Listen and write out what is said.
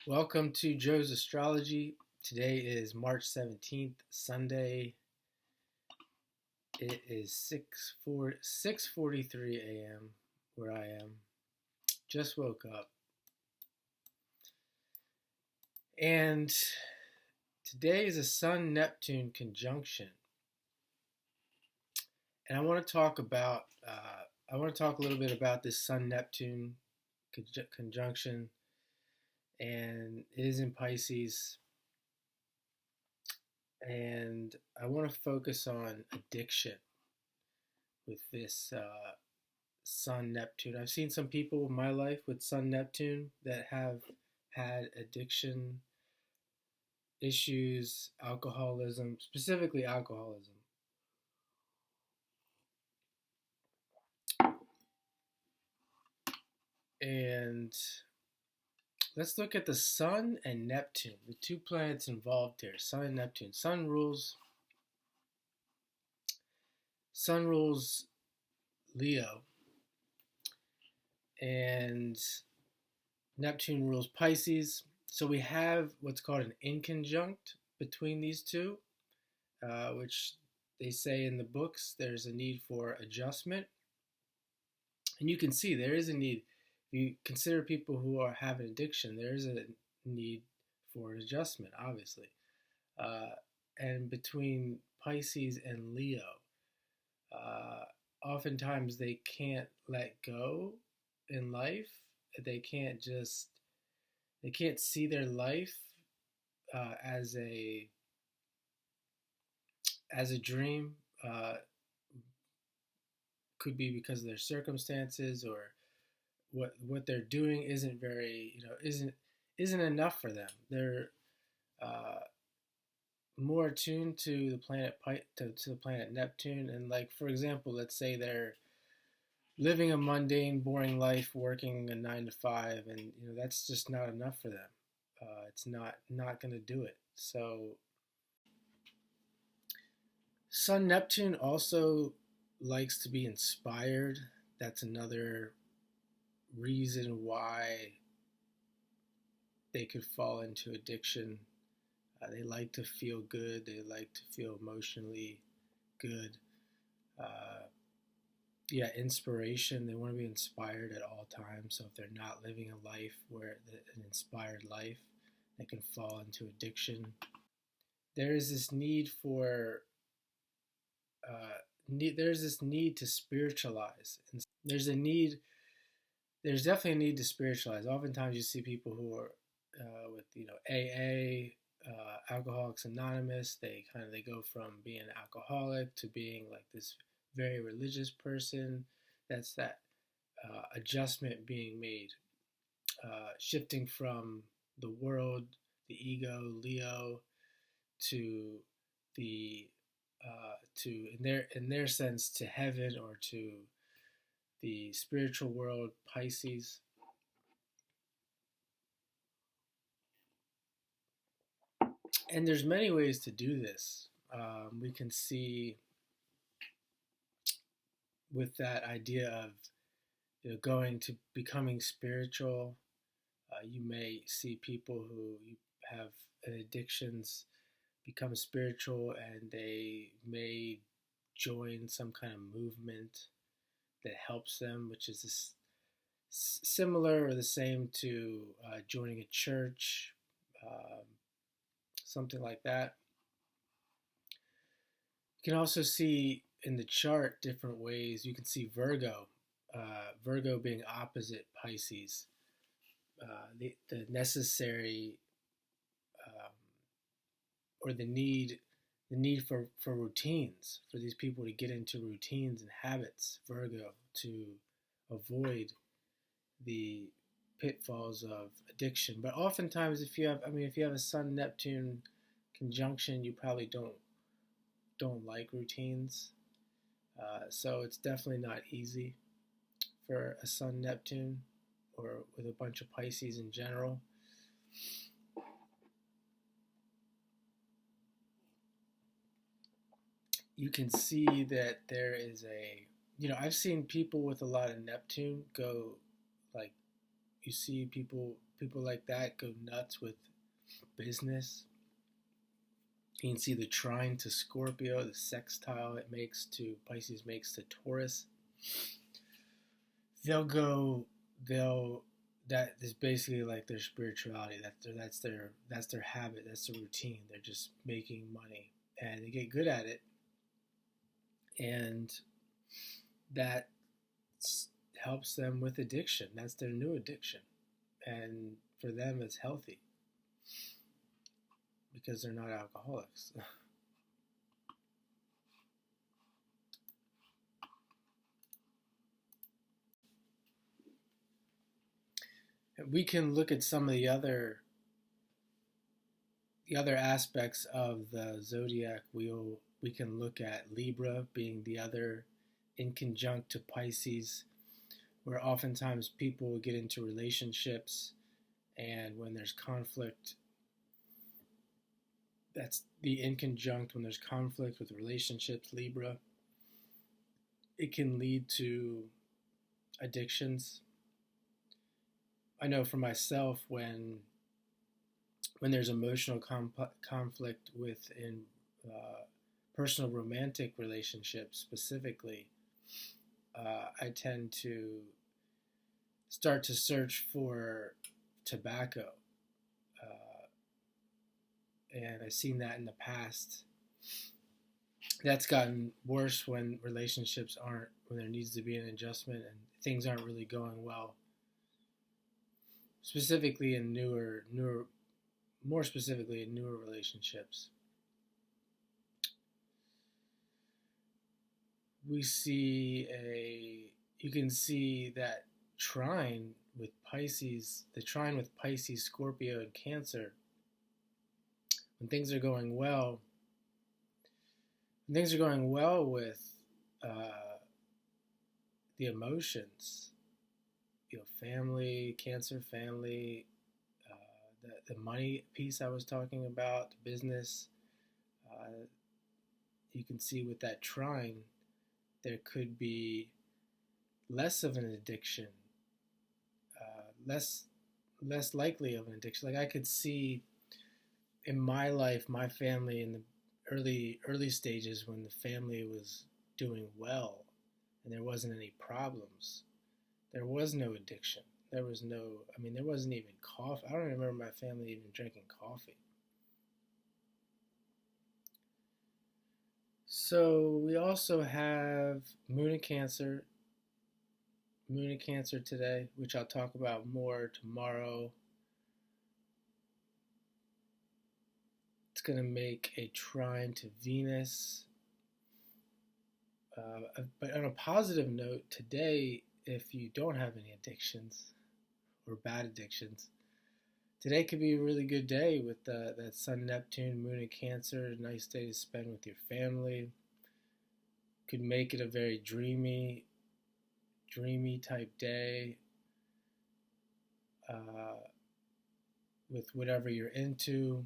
Welcome to Joe's Astrology. Today is March 17th, Sunday. It is 6:43 a.m. where I am. Just woke up. And today is a Sun-Neptune conjunction. And I want to talk a little bit about this Sun-Neptune conjunction. And it is in Pisces. And I want to focus on addiction with this Sun Neptune. I've seen some people in my life with Sun Neptune that have had addiction issues, alcoholism, specifically alcoholism. And let's look at the Sun and Neptune, the two planets involved here, Sun and Neptune. Sun rules Leo, and Neptune rules Pisces. So we have what's called an inconjunct between these two, which they say in the books there's a need for adjustment. And you can see there is a need. If you consider people who have an addiction, there is a need for an adjustment, obviously. And between Pisces and Leo, oftentimes they can't let go in life. They can't see their life as a dream. Could be because of their circumstances, or what they're doing isn't enough for them. They're more attuned to the planet Neptune, and like, for example, let's say they're living a mundane, boring life, working a 9 to 5, and that's just not enough for them. It's not going to do it. So Sun Neptune also likes to be inspired. That's another reason why they could fall into addiction. They like to feel good. They like to feel emotionally good. Inspiration. They want to be inspired at all times. So if they're not living a life an inspired life, they can fall into addiction. There is this need to spiritualize. And there's definitely a need to spiritualize. Oftentimes you see people who are with AA, Alcoholics Anonymous. They go from being an alcoholic to being like this very religious person. That's that adjustment being made, shifting from the world, the ego, Leo, to the in their sense, to heaven, or to the spiritual world, Pisces. And there's many ways to do this. We can see with that idea of going to becoming spiritual. You may see people who have addictions become spiritual, and they may join some kind of movement that helps them, which is similar or the same to joining a church, something like that. You can also see in the chart different ways. You can see Virgo being opposite Pisces. The necessary or the need for routines, for these people to get into routines and habits, Virgo, to avoid the pitfalls of addiction. But oftentimes, if you have a Sun Neptune conjunction, you probably don't like routines. So it's definitely not easy for a Sun Neptune, or with a bunch of Pisces in general. You can see that there is I've seen people with a lot of Neptune go, like, you see people like that go nuts with business. You can see the trine to Scorpio, the sextile it makes to Pisces makes to Taurus. That is basically like their spirituality. That's their habit. That's their routine. They're just making money, and they get good at it, and that helps them with addiction. That's their new addiction, and for them, it's healthy because they're not alcoholics. We can look at some of the other aspects of the zodiac wheel. We can look at Libra being the other in conjunct to Pisces, where oftentimes people get into relationships, and when there's conflict, that's the in conjunct. When there's conflict with relationships, Libra, it can lead to addictions. I know for myself, when there's emotional conflict within personal romantic relationships specifically, I tend to start to search for tobacco. And I've seen that in the past. That's gotten worse when relationships when there needs to be an adjustment and things aren't really going well. Specifically in more specifically in newer relationships. You can see that trine with Pisces, the trine with Pisces, Scorpio, and Cancer. When things are going well with the emotions, family, Cancer family, the money piece I was talking about, the business, you can see with that trine, there could be less of an addiction, less likely of an addiction. Like I could see in my life, my family in the early stages when the family was doing well and there wasn't any problems, there was no addiction. There wasn't even coffee. I don't remember my family even drinking coffee. So we also have Moon in Cancer today, which I'll talk about more tomorrow. It's going to make a trine to Venus. But on a positive note, today, if you don't have any addictions or bad addictions, today could be a really good day with that Sun, Neptune, Moon in Cancer. A nice day to spend with your family. Could make it a very dreamy type day with whatever you're into.